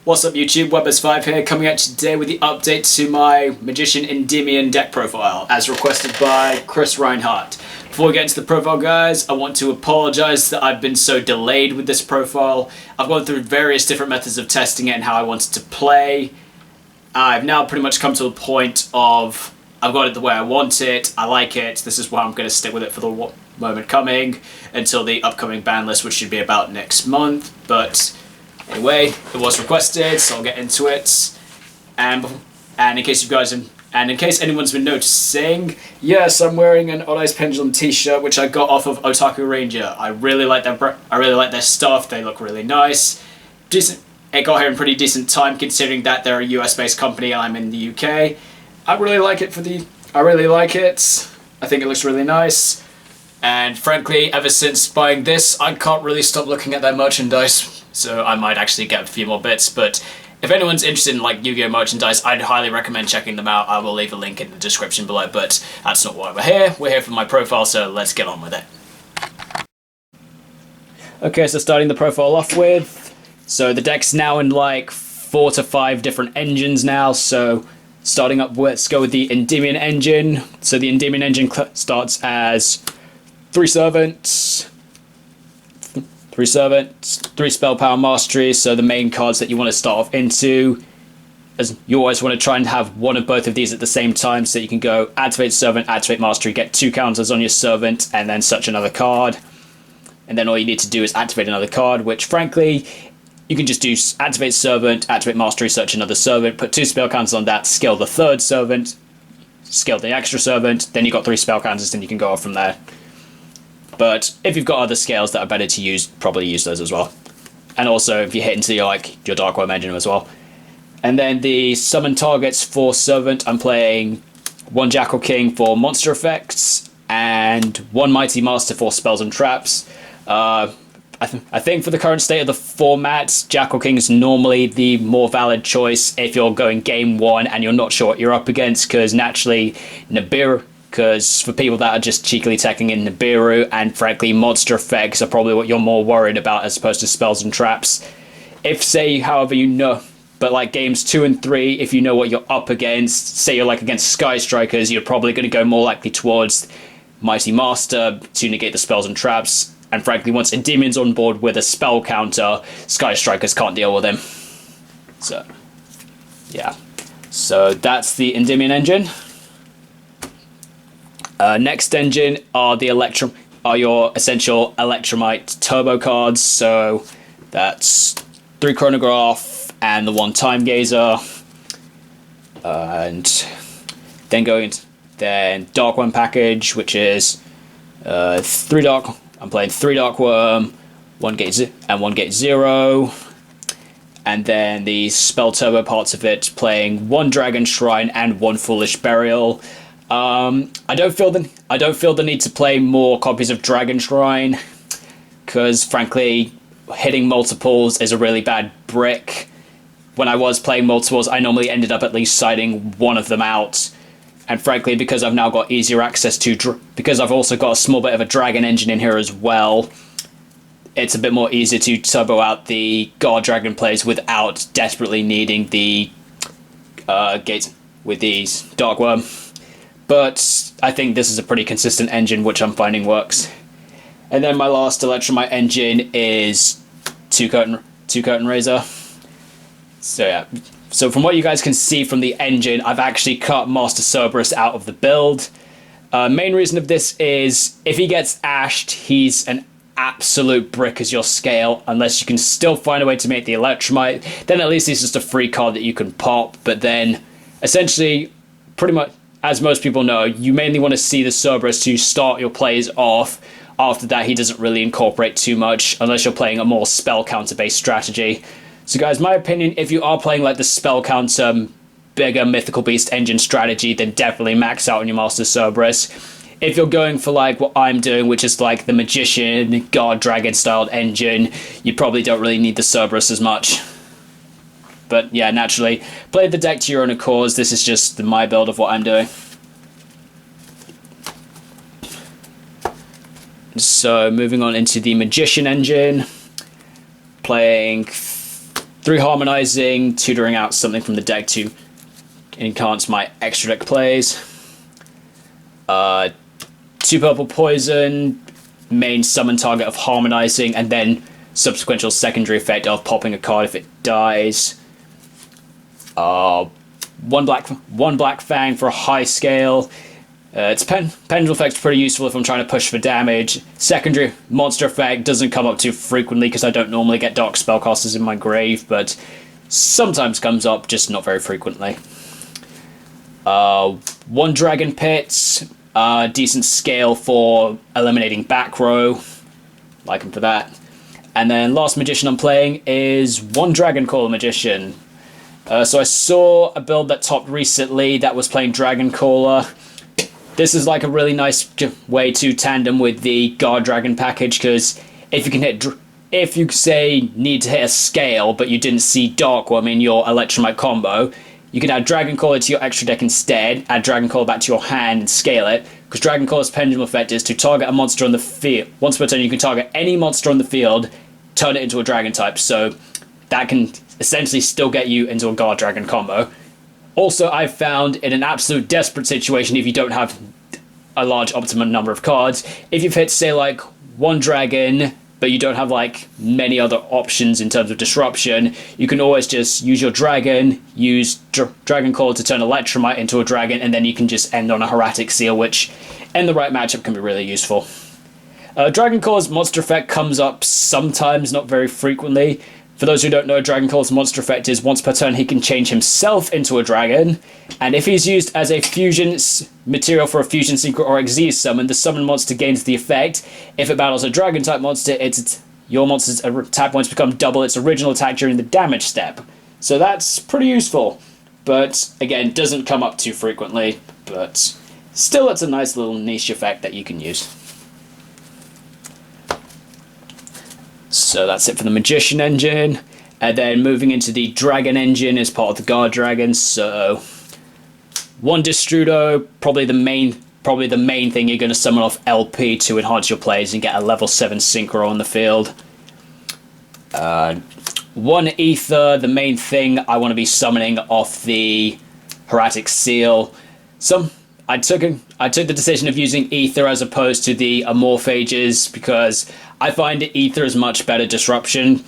What's up YouTube, Webbers5 here, coming at you today with the update to my Magician Endymion deck profile, as requested by Chris Reinhart. Before we get into the profile guys, I want to apologise that I've been so delayed with this profile. I've gone through various different methods of testing it and how I wanted to play. I've now pretty much come to the point of, I've got it the way I want it, I like it, this is why I'm going to stick with it for the moment coming, until the upcoming ban list, which should be about next month, but anyway, it was requested, so I'll get into it. And in case you guys, and in case anyone's been noticing, yes, I'm wearing an Odd Eyes Pendulum t-shirt, which I got off of Otaku Ranger. I really like their stuff. They look really nice. Decent. It got here in pretty decent time, considering that they're a US-based company and I'm in the UK. I really like it I really like it. I think it looks really nice. And frankly, ever since buying this, I can't really stop looking at their merchandise. So I might actually get a few more bits, but if anyone's interested in like Yu-Gi-Oh merchandise, I'd highly recommend checking them out. I will leave a link in the description below, but that's not why we're here. We're here for my profile, so let's get on with it. Okay, so starting the profile off with, so the deck's now in like 4 to 5 different engines now, so starting up, let's go with the Endymion engine. So the Endymion engine starts as 3 servants, 3 spell power mastery, so the main cards that you want to start off into. As you always want to try and have one of both of these at the same time, so you can go activate servant, activate mastery, get 2 counters on your servant, and then search another card. And then all you need to do is activate another card, which frankly, you can just do activate servant, activate mastery, search another servant, put 2 spell counters on that, scale the 3rd servant, scale the extra servant, then you've got 3 spell counters, and you can go off from there. But if you've got other scales that are better to use, probably use those as well. And also if you hit into your Dark Worm engine as well. And then the summon targets for servant, I'm playing 1 Jackal King for monster effects and 1 Mighty Master for spells and traps. I think for the current state of the format, Jackal King is normally the more valid choice if you're going game 1 and you're not sure what you're up against, because naturally Nibiru, because for people that are just cheekily teching in Nibiru, and frankly monster effects are probably what you're more worried about as opposed to spells and traps. If say, however, you know, but like games 2 and 3, if you know what you're up against, say you're like against Sky Strikers, you're probably going to go more likely towards Mighty Master to negate the spells and traps. And frankly, once Endymion's on board with a spell counter, Sky Strikers can't deal with him. So, yeah. So that's the Endymion engine. Next engine are your essential Electromite turbo cards. So that's 3 Chronograph and the 1 Time Gazer, and then Dark Worm package, which is 3 Dark. I'm playing 3 Dark Worm, 1 Gate and 1 Gate 0, and then the spell turbo parts of it, playing 1 Dragon Shrine and 1 Foolish Burial. I don't feel the need to play more copies of Dragon Shrine, because frankly, hitting multiples is a really bad brick. When I was playing multiples, I normally ended up at least siding one of them out. And frankly, because I've now got easier access to, because I've also got a small bit of a Dragon engine in here as well, it's a bit more easy to turbo out the Guardragon plays without desperately needing the gates with these Dark Worm. But I think this is a pretty consistent engine, which I'm finding works. And then my last Electromite engine is 2 Curtain Razor. So yeah. So from what you guys can see from the engine, I've actually cut Master Cerberus out of the build. Main reason of this is, if he gets ashed, he's an absolute brick as your scale. Unless you can still find a way to make the Electromite, then at least he's just a free card that you can pop. But then, essentially, pretty much, as most people know, you mainly want to see the Cerberus to start your plays off. After that, he doesn't really incorporate too much, unless you're playing a more spell counter-based strategy. So guys, my opinion, if you are playing like the spell counter, bigger Mythical Beast engine strategy, then definitely max out on your Master Cerberus. If you're going for like what I'm doing, which is like the Magician, Guardragon styled engine, you probably don't really need the Cerberus as much. But yeah, naturally, play the deck to your own accord. This is just my build of what I'm doing. So moving on into the Magician engine, playing 3 harmonizing, tutoring out something from the deck to enhance my extra deck plays. 2 purple poison, main summon target of harmonizing, and then subsequent secondary effect of popping a card if it dies. 1 black fang for a high scale. Its pendulum effect's pretty useful if I'm trying to push for damage. Secondary monster effect doesn't come up too frequently because I don't normally get dark spellcasters in my grave, but sometimes comes up, just not very frequently. 1 dragon pit, decent scale for eliminating back row, like him for that. And then last magician I'm playing is 1 Dragon Caller Magician. So I saw a build that topped recently that was playing Dragon Caller. This is like a really nice way to tandem with the Guardragon package, because if you can hit, if you say need to hit a scale but you didn't see Dark Worm in your Electromite combo, you can add Dragon Caller to your extra deck instead, add Dragon Caller back to your hand and scale it, because Dragon Caller's pendulum effect is to target a monster on the field. Once per turn you can target any monster on the field, turn it into a dragon type, so that can essentially still get you into a Guardragon combo. Also, I've found in an absolute desperate situation, if you don't have a large optimum number of cards, if you've hit, say, like 1 dragon, but you don't have like many other options in terms of disruption, you can always just use your dragon, use Dragon Caller to turn Electromite into a dragon, and then you can just end on a Hieratic Seal, which in the right matchup can be really useful. Dragon Caller's monster effect comes up sometimes, not very frequently. For those who don't know, Dragon Caller's monster effect is once per turn he can change himself into a dragon, and if he's used as a fusion material for a fusion synchro or Xyz summon, the summon monster gains the effect. If it battles a dragon type monster, your monster's attack points become double its original attack during the damage step. So that's pretty useful, but again, doesn't come up too frequently, but still it's a nice little niche effect that you can use. So that's it for the Magician engine, and then moving into the Dragon engine as part of the Guardragon. So 1 Destrudo, probably the main thing you're going to summon off LP to enhance your plays and get a level 7 synchro on the field. 1 Ether, the main thing I want to be summoning off the Hieratic Seal. I took the decision of using Ether as opposed to the Amorphages because I find Ether is much better disruption.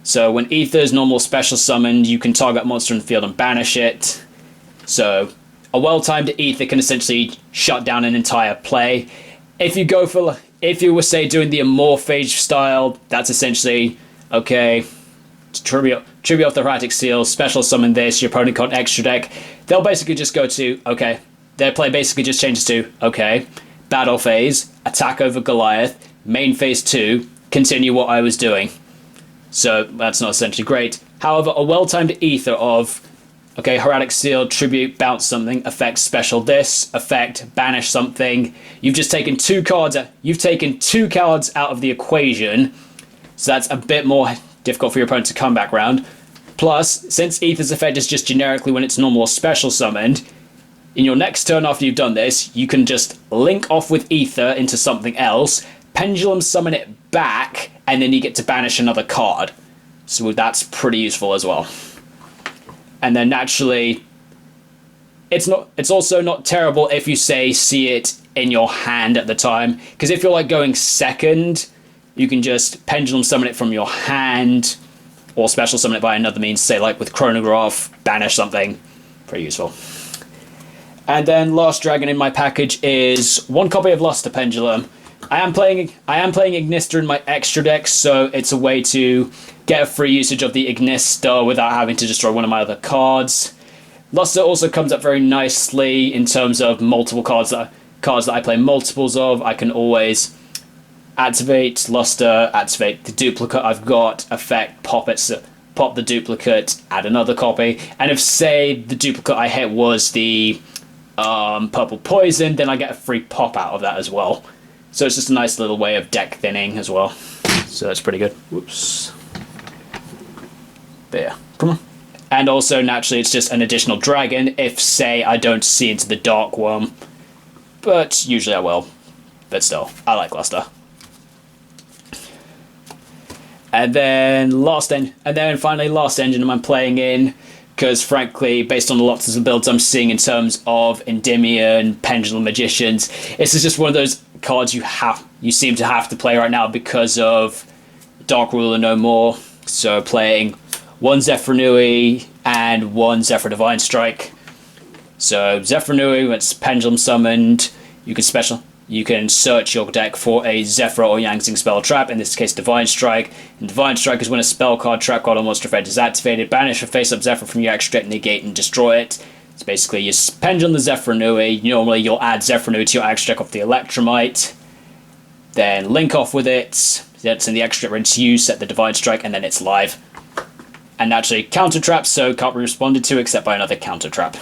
So when Ether is normal special summoned, you can target a monster in the field and banish it. So a well-timed Ether can essentially shut down an entire play. If you were, say, doing the Amorphage style, that's essentially, okay, tribute off the Hieratic Seal, special summon this, your opponent can't extra deck. They'll basically just go to, okay, their play basically just changes to, okay, battle phase, attack over Goliath, main phase 2, continue what I was doing. So that's not essentially great. However, a well-timed Ether of, okay, Hieratic Seal, tribute, bounce something, effect, special this, effect, banish something. You've just taken 2 cards. You've taken 2 cards out of the equation, so that's a bit more difficult for your opponent to come back round. Plus, since Ether's effect is just generically when it's normal or special summoned, in your next turn after you've done this, you can just link off with Ether into something else, Pendulum summon it back, and then you get to banish another card. So that's pretty useful as well. And then naturally, it's also not terrible if you see it in your hand at the time, because if you're like going second, you can just Pendulum summon it from your hand, or special summon it by another means, say like with Chronograph, banish something. Pretty useful. And then last dragon in my package is 1 copy of Luster Pendulum. I am playing Ignister in my extra deck, so it's a way to get a free usage of the Ignister without having to destroy one of my other cards. Luster also comes up very nicely in terms of multiple cards that I play multiples of. I can always activate Luster, activate the duplicate I've got, effect, pop the duplicate, add another copy, and if, say, the duplicate I hit was the purple poison, then I get a free pop out of that as well. So it's just a nice little way of deck thinning as well. So that's pretty good. Whoops. There. Come on. And also, naturally, it's just an additional dragon if, say, I don't see into the Dark Worm. But usually I will. But still, I like Luster. And then finally last engine I'm playing in, because frankly, based on the lots of builds I'm seeing in terms of Endymion, Pendulum Magicians, this is just one of those cards you seem to have to play right now because of Dark Ruler no more. So playing one Zephyra and one Zephyr Divine Strike. So Zephyra, when it's Pendulum summoned, you can search your deck for a Zephyra or Yangzing spell trap, in this case Divine Strike. And Divine Strike is when a spell card, trap card, or monster effect is activated. Banish a face-up Zephyr from your extra deck, negate and destroy it. It's basically you Pendulum the Zephyra. Normally you'll add Zephyra to your extra deck off the Electromite. Then link off with it. That's in the extra deck ready to use, set the Divine Strike, and then it's live. And naturally counter trap, so can't be responded to except by another counter trap.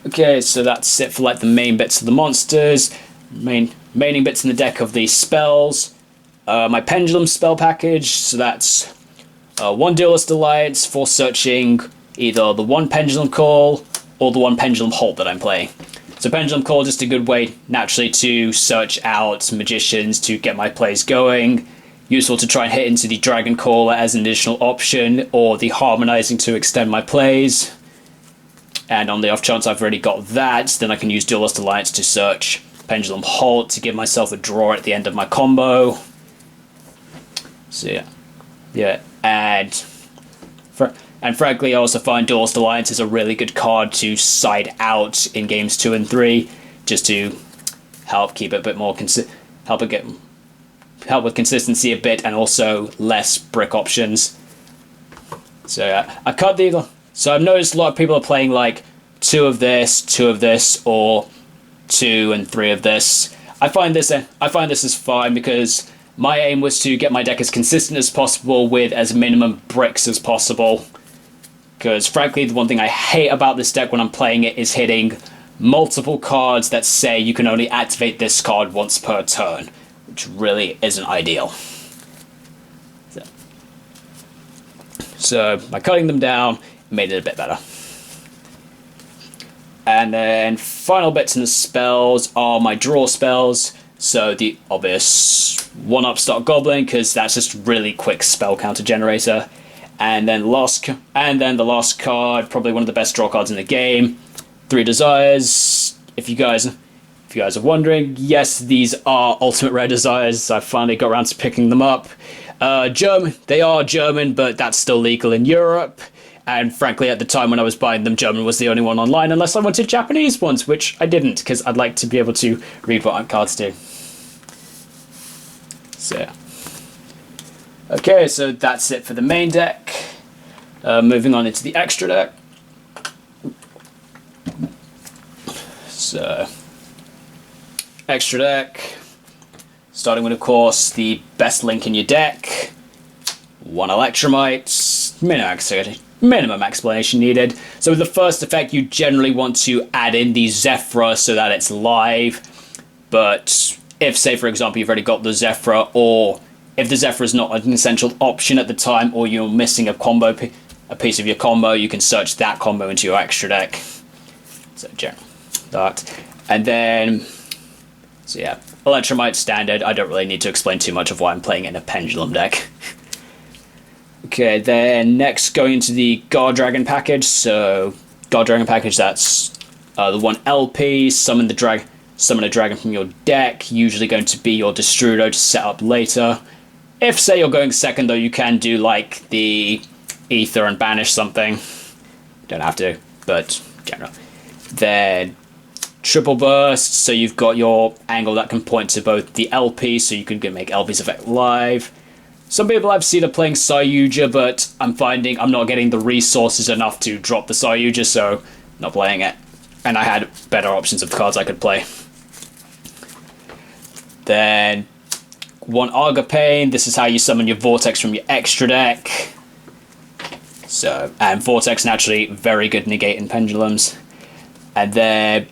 Okay, so that's it for like the main bits of the monsters, main bits in the deck of the spells. My Pendulum spell package, so that's one Duelist Alliance for searching either the one Pendulum Call or the one Pendulum Halt that I'm playing. So Pendulum Call, just a good way naturally to search out magicians to get my plays going. Useful to try and hit into the Dragon Caller as an additional option, or the Harmonizing to extend my plays. And on the off chance I've already got that, then I can use Duelist Alliance to search Pendulum Halt to give myself a draw at the end of my combo. So yeah, and frankly I also find Duelist Alliance is a really good card to side out in games 2 and 3, just to help keep it a bit more help with consistency a bit, and also less brick options. So yeah, I cut the. So I've noticed a lot of people are playing like 2 of this, or 2 and 3 of this. I find this is fine, because my aim was to get my deck as consistent as possible with as minimum bricks as possible. Because frankly, the one thing I hate about this deck when I'm playing it is hitting multiple cards that say you can only activate this card once per turn, which really isn't ideal. So by cutting them down, made it a bit better. And then final bits in the spells are my draw spells. So the obvious 1-up Start Goblin, because that's just really quick spell counter generator. And then the last card, probably one of the best draw cards in the game, 3 Desires. If you guys are wondering, yes, these are Ultimate Rare Desires. I finally got around to picking them up. German, they are German, but that's still legal in Europe. And frankly, at the time when I was buying them, German was the only one online, unless I wanted Japanese ones, which I didn't, because I'd like to be able to read what cards do. So, okay, so that's it for the main deck. Moving on into the extra deck. So, extra deck. Starting with, of course, the best link in your deck. 1 Electromite. Minimum explanation needed. So with the first effect, you generally want to add in the Zephyra so that it's live. But if, say, for example, you've already got the Zephyra, or if the Zephyra is not an essential option at the time, or you're missing a piece of your combo, you can search that combo into your extra deck. So, that. And then, so yeah, Electromite standard. I don't really need to explain too much of why I'm playing in a Pendulum deck. Okay, then next going into the Guardragon package. So, Guardragon package, that's the 1 LP, summon a dragon from your deck, usually going to be your Destrudo to set up later. If, say, you're going second, though, you can do, like, the Ether and banish something. Don't have to, but general. Then, Triple Burst, so you've got your angle that can point to both the LP, so you can make LP's effect live. Some people I've seen are playing Yugioh, but I'm finding I'm not getting the resources enough to drop the Yugioh, so not playing it. And I had better options of cards I could play. Then 1 Argapane. This is how you summon your Vortex from your extra deck. So, and Vortex naturally very good negating pendulums. And then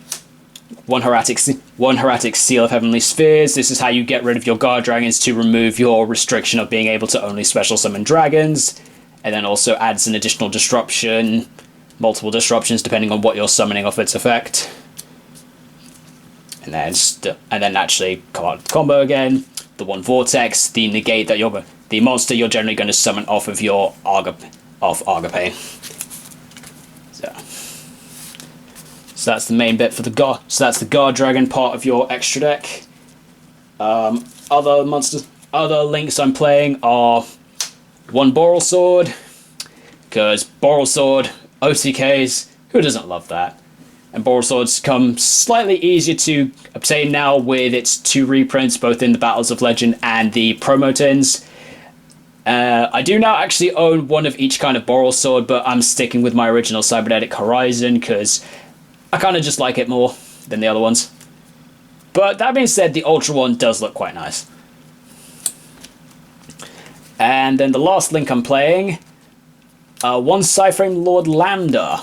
1 Hieratic Seal of Heavenly Spheres. This is how you get rid of your Guardragons to remove your restriction of being able to only special summon dragons. And then also adds an additional disruption, multiple disruptions depending on what you're summoning off its effect. And then naturally combo again. the one vortex, the negate that the monster you're generally going to summon off of your Agape. So that's the main bit for the Guardragon part of your extra deck. Other links I'm playing are one Borrelsword, because Borrelsword OTKs, who doesn't love that? And Borrelswords come slightly easier to obtain now with its 2 reprints, both in the Battles of Legend and the promo tins. I do now actually own one of each kind of Borrelsword, but I'm sticking with my original Cybernetic Horizon because I kind of just like it more than the other ones. But that being said, the Ultra one does look quite nice. And then the last link I'm playing, one Cyphering Lord Lambda.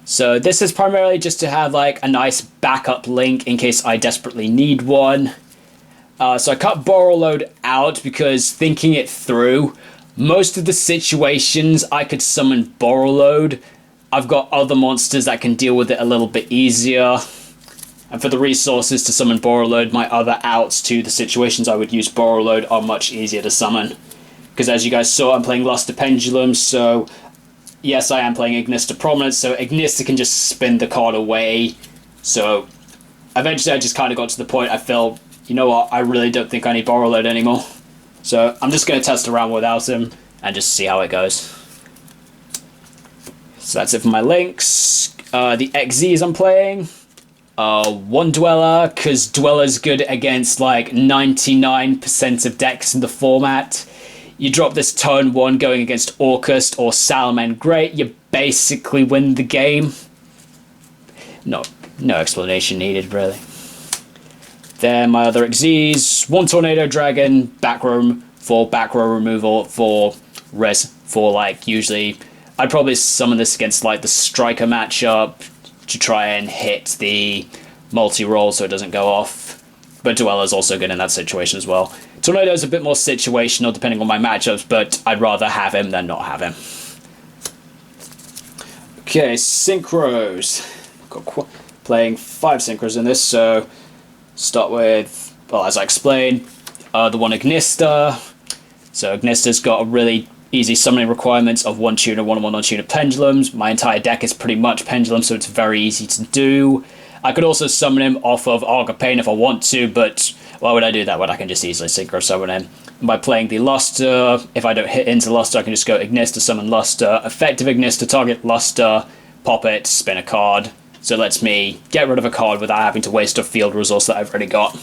So this is primarily just to have like a nice backup link in case I desperately need one. So I cut Borrelode out because thinking it through, most of the situations I could summon Borrelode, I've got other monsters that can deal with it a little bit easier. And for the resources to summon Borrelode, my other outs to the situations I would use Borrelode are much easier to summon. Because as you guys saw, I'm playing Luster Pendulum, so yes, I am playing Ignista Prominence, so Ignista can just spin the card away. So eventually I just kind of got to the point I felt, you know what, I really don't think I need Borrelode anymore. So I'm just going to test around without him and just see how it goes. So that's it for my links. The XZs I'm playing. One Dweller, because Dweller's good against like 99% of decks in the format. You drop this turn 1 going against Orcust or Salaman Great, you basically win the game. No explanation needed, really. Then my other XZs, one Tornado Dragon, back row removal for res, for like usually, I'd probably summon this against like the Striker matchup to try and hit the multi-roll so it doesn't go off. But Dweller's also good in that situation as well. Tornado's a bit more situational depending on my matchups, but I'd rather have him than not have him. Okay, synchros. Playing 5 synchros in this, so start with, well, as I explained, the one Ignista. So Ignista's got a really easy summoning requirements of 1 tuner, 1 non-tuner pendulums. My entire deck is pretty much pendulum, so it's very easy to do. I could also summon him off of Argapane if I want to, but why would I do that when I can just easily synchro summon him? And by playing the Luster, if I don't hit into Luster, I can just go Ignista, summon Luster, effective Ignista, target Luster, pop it, spin a card. So it lets me get rid of a card without having to waste a field resource that I've already got.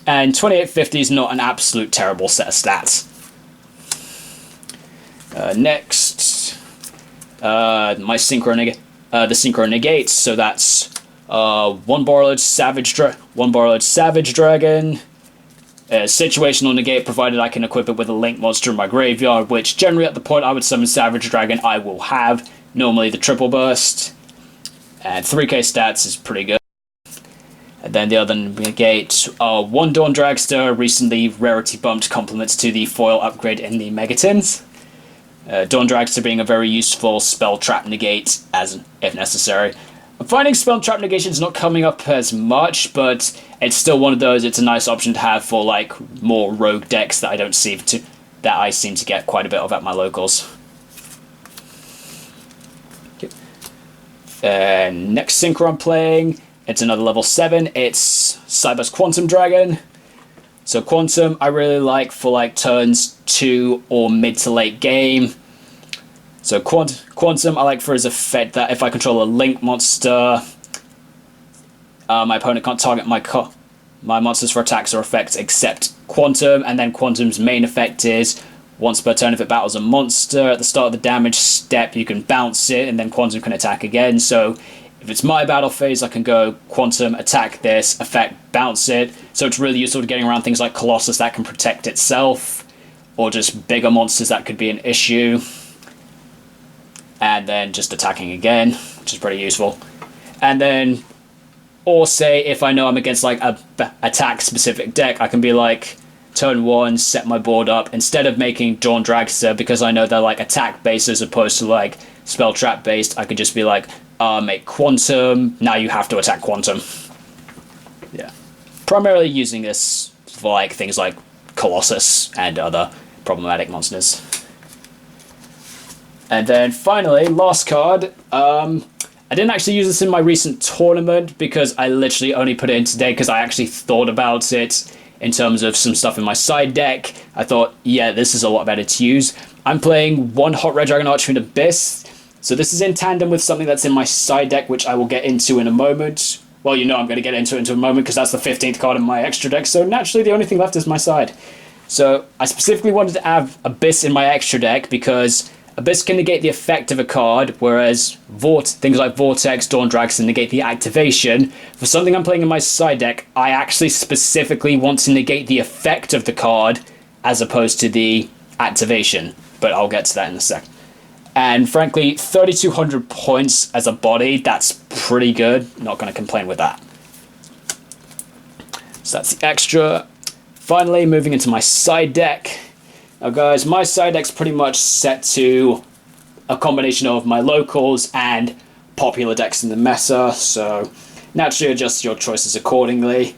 And 2850 is not an absolute terrible set of stats. Next, my the Synchro Negates, so that's one Borrelode Savage Dragon, situational negate provided I can equip it with a link monster in my graveyard, which generally at the point I would summon Savage Dragon I will have, normally the triple burst, and 3k stats is pretty good. And then the other negate, one Dawn Dragster, recently rarity bumped, compliments to the foil upgrade in the Megatins. Dawn Dragster being a very useful spell trap negate as if necessary. I'm finding spell trap negations not coming up as much, but it's still one of those. It's a nice option to have for like more rogue decks that I seem to get quite a bit of at my locals. Okay. Next synchro I'm playing, it's another level 7. It's Cyber's Quantum Dragon. So Quantum I really like for like turns 2 or mid to late game. So Quantum I like for his effect that if I control a link monster, my opponent can't target my monsters for attacks or effects except Quantum, and then Quantum's main effect is once per turn if it battles a monster at the start of the damage step you can bounce it and then Quantum can attack again. So if it's my battle phase I can go Quantum, attack this, effect, bounce it. So it's really useful to getting around things like Colossus that can protect itself, or just bigger monsters that could be an issue. And then just attacking again, which is pretty useful. And then, or say if I know I'm against like a attack specific deck, I can be like, turn 1, set my board up. Instead of making Dawn Dragster, because I know they're like attack based as opposed to like spell trap based, I could just be like, make Quantum, now you have to attack Quantum. Yeah. Primarily using this for like things like Colossus and other problematic monsters. And then finally, last card. I didn't actually use this in my recent tournament because I literally only put it in today because I actually thought about it in terms of some stuff in my side deck. I thought, yeah, this is a lot better to use. I'm playing one Hot Red Dragon Archer in Abyss. So this is in tandem with something that's in my side deck, which I will get into in a moment. Well, you know I'm going to get into it in a moment because that's the 15th card in my extra deck. So naturally, the only thing left is my side. So I specifically wanted to have Abyss in my extra deck because Abyss can negate the effect of a card, whereas things like Vortex, Dawn Dragon negate the activation. For something I'm playing in my side deck, I actually specifically want to negate the effect of the card as opposed to the activation. But I'll get to that in a sec. And frankly, 3,200 points as a body, that's pretty good. Not going to complain with that. So that's the extra. Finally, moving into my side deck. Now guys, my side deck's pretty much set to a combination of my locals and popular decks in the meta, so naturally adjust your choices accordingly.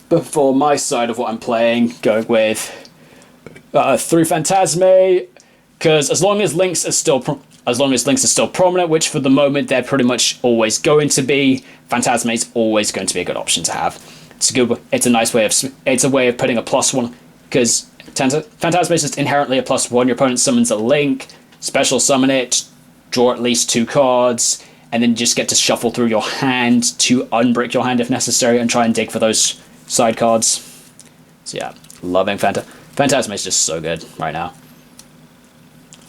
But for my side of what I'm playing, going with 3 Phantasme, because as long as links are still prominent, which for the moment they're pretty much always going to be, Phantasme is always going to be a good option to have. It's a nice way of putting a +1, because Phantasme is just inherently a +1. Your opponent summons a link, special summon it, draw at least 2 cards, and then just get to shuffle through your hand to unbrick your hand if necessary and try and dig for those side cards. So yeah, loving Phantasme is just so good right now.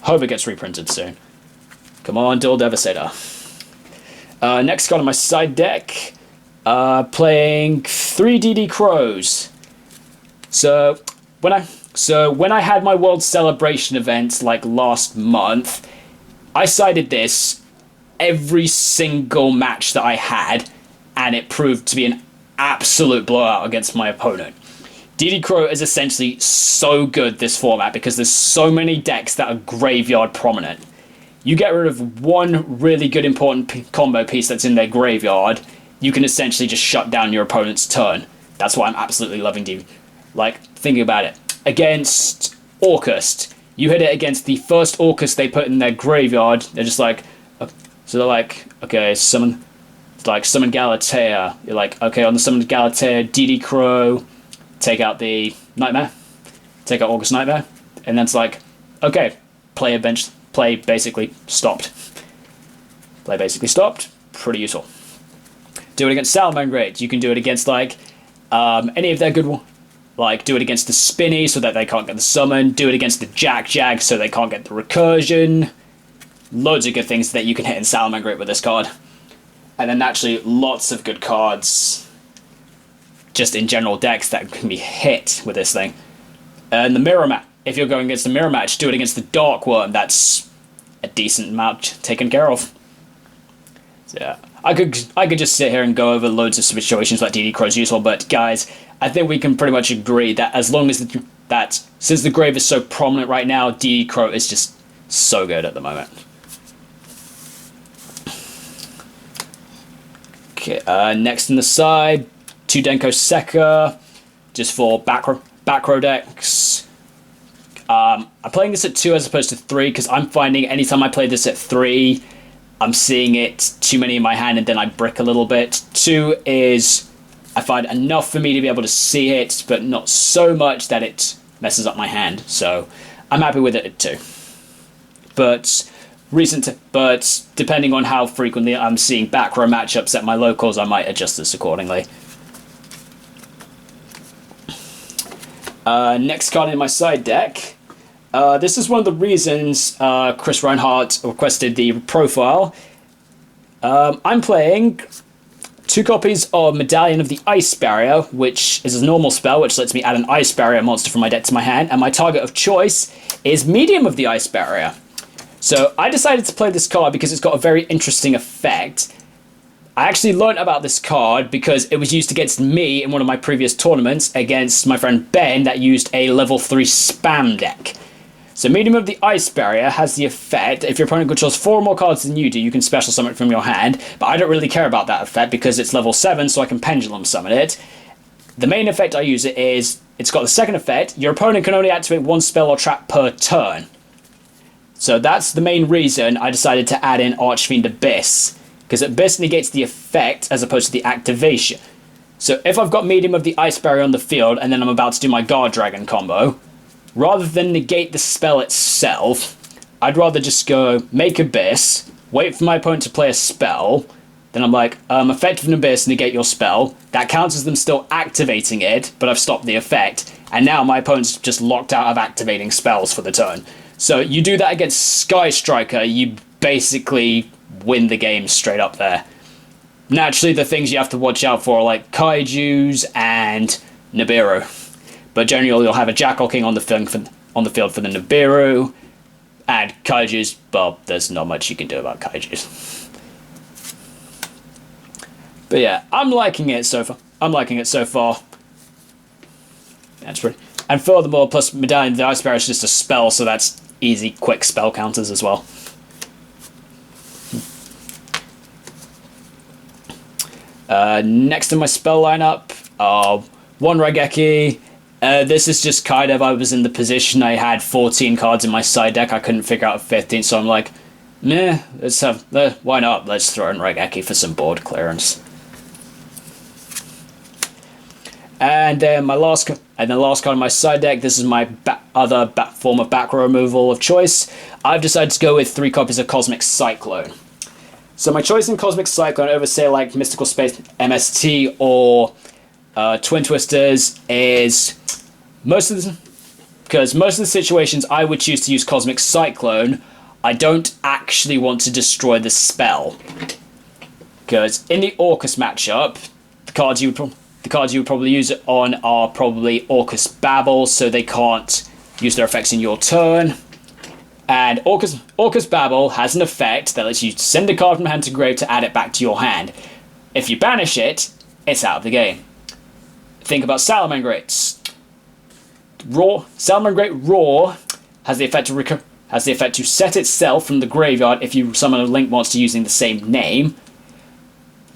Hope it gets reprinted soon. Come on, Dual Devastator. Next card on my side deck, playing 3 DD Crows. So when I had my World Celebration event like last month, I sided this every single match that I had, and it proved to be an absolute blowout against my opponent. DD Crow is essentially so good this format because there's so many decks that are graveyard prominent. You get rid of one really good important combo piece that's in their graveyard, you can essentially just shut down your opponent's turn. That's why I'm absolutely loving DD. Like, thinking about it. Against Orcust, you hit it against the first Orcust they put in their graveyard. They're just like, so they're like, okay, summon Galatea. You're like, okay, on the summon Galatea, DD Crow, take out the Nightmare, take out Orcust Nightmare, and then it's like, okay, play basically stopped. Play basically stopped. Pretty useful. Do it against Salamangreat. You can do it against like any of their good ones. Like, do it against the Spinny so that they can't get the summon. Do it against the Jack so they can't get the recursion. Loads of good things that you can hit in Salamangreat with this card. And then naturally, lots of good cards just in general decks that can be hit with this thing. And the Mirror Match. If you're going against the Mirror Match, do it against the Dark Worm. That's a decent amount taken care of. So yeah, I could just sit here and go over loads of situations like DD Crow's useful, but guys, I think we can pretty much agree that as long as since the grave is so prominent right now, DD Crow is just so good at the moment. Okay, next on the side, 2 Denko Sekka, just for back row decks. I'm playing this at 2 as opposed to 3 because I'm finding anytime I play this at 3, I'm seeing it too many in my hand and then I brick a little bit. 2 is, I find enough for me to be able to see it, but not so much that it messes up my hand. So I'm happy with it at 2. But depending on how frequently I'm seeing back row matchups at my locals, I might adjust this accordingly. Next card in my side deck. This is one of the reasons Chris Reinhart requested the profile. I'm playing 2 copies of Medallion of the Ice Barrier, which is a normal spell, which lets me add an Ice Barrier monster from my deck to my hand, and my target of choice is Medium of the Ice Barrier. So I decided to play this card because it's got a very interesting effect. I actually learned about this card because it was used against me in one of my previous tournaments against my friend Ben that used a level 3 spam deck. So Medium of the Ice Barrier has the effect, if your opponent controls 4 or more cards than you do, you can special summon it from your hand, but I don't really care about that effect because it's level 7, so I can Pendulum summon it. The main effect I use it is, it's got the second effect, your opponent can only activate one spell or trap per turn. So that's the main reason I decided to add in Archfiend Abyss, because Abyss negates the effect as opposed to the activation. So if I've got Medium of the Ice Barrier on the field and then I'm about to do my Guardragon combo, rather than negate the spell itself, I'd rather just go make Abyss, wait for my opponent to play a spell, then I'm like, effective Abyss, negate your spell. That counts as them still activating it, but I've stopped the effect. And now my opponent's just locked out of activating spells for the turn. So you do that against Sky Striker, you basically win the game straight up there. Naturally, the things you have to watch out for are like Kaijus and Nibiru. But generally, you'll have a Jackal King on the field for the Nibiru. And Kaijus, well, there's not much you can do about Kaijus. But yeah, I'm liking it so far. That's pretty. And furthermore, plus Medallion of the Ice Barrier is just a spell, so that's easy, quick spell counters as well. Next in my spell lineup, one Raigeki. This is just kind of, I was in the position, I had 14 cards in my side deck, I couldn't figure out 15, so I'm like, meh, let's have, why not? Let's throw in Raigeki for some board clearance. And then the last card in my side deck, this is my other form of back row removal of choice. I've decided to go with 3 copies of Cosmic Cyclone. So my choice in Cosmic Cyclone over, say, like Mystical Space MST or Twin Twisters is because most of the situations I would choose to use Cosmic Cyclone, I don't actually want to destroy the spell. Because in the Orcus matchup, the cards you would probably use it on are probably Orcus Babel, so they can't use their effects in your turn. And Orcus Babel has an effect that lets you send a card from hand to grave to add it back to your hand. If you banish it, it's out of the game. Think about Salamangrates. Salamangrate Raw has the effect to set itself from the graveyard if you summon a Link monster using the same name.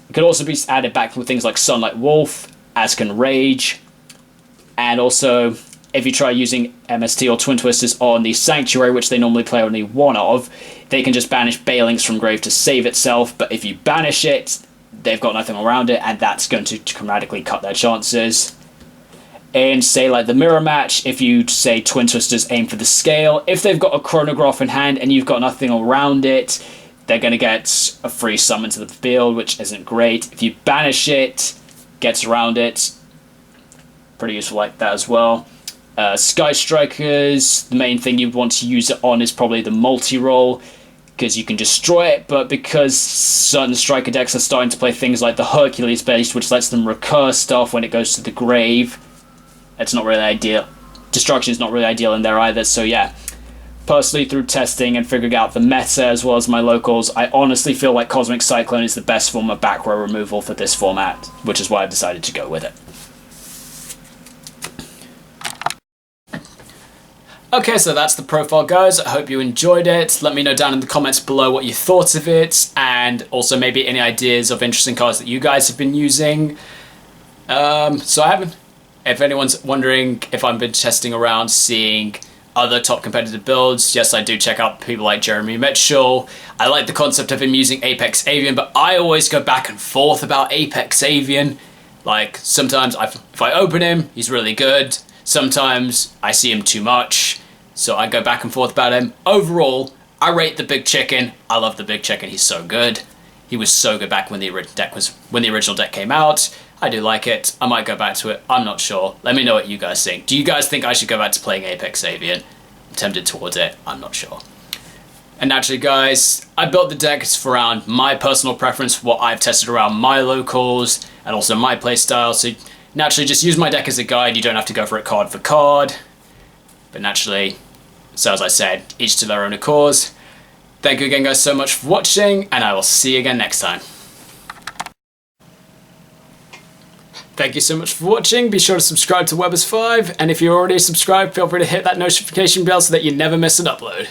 It could also be added back with things like Sunlight Wolf, as can Rage, and also if you try using MST or Twin Twisters on the Sanctuary, which they normally play only one of, they can just banish Balings from grave to save itself, but if you banish it, they've got nothing around it, and that's going to dramatically cut their chances. In, say, like the Mirror match, if you, say, Twin Twisters aim for the Scale, if they've got a Chronograph in hand and you've got nothing around it, they're going to get a free summon to the field, which isn't great. If you banish it, gets around it, pretty useful like that as well. Sky Strikers, the main thing you'd want to use it on is probably the multi-roll, because you can destroy it, but because certain striker decks are starting to play things like the Hercules base, which lets them recur stuff when it goes to the grave, it's not really ideal. Destruction is not really ideal in there either, so yeah. Personally, through testing and figuring out the meta as well as my locals, I honestly feel like Cosmic Cyclone is the best form of back row removal for this format, which is why I've decided to go with it. Okay, so that's the profile, guys. I hope you enjoyed it. Let me know down in the comments below what you thought of it, and also maybe any ideas of interesting cards that you guys have been using. If anyone's wondering if I've been testing around seeing other top competitive builds, yes, I do check out people like Jeremy Mitchell. I like the concept of him using Apex Avian, but I always go back and forth about Apex Avian. Like, sometimes if I open him, he's really good. Sometimes I see him too much, so I go back and forth about him. Overall, I rate the Big Chicken. I love the Big Chicken. He's so good. He was so good back when the original deck came out. I do like it. I might go back to it. I'm not sure. Let me know what you guys think. Do you guys think I should go back to playing Apex Avian? I'm tempted towards it. I'm not sure. And naturally, guys, I built the decks around my personal preference, what I've tested around my locals, and also my playstyle. So naturally, just use my deck as a guide. You don't have to go for it card for card. But naturally, so as I said, each to their own cause. Thank you again, guys, so much for watching, and I will see you again next time. Thank you so much for watching. Be sure to subscribe to Webbers5, and if you're already subscribed, feel free to hit that notification bell so that you never miss an upload.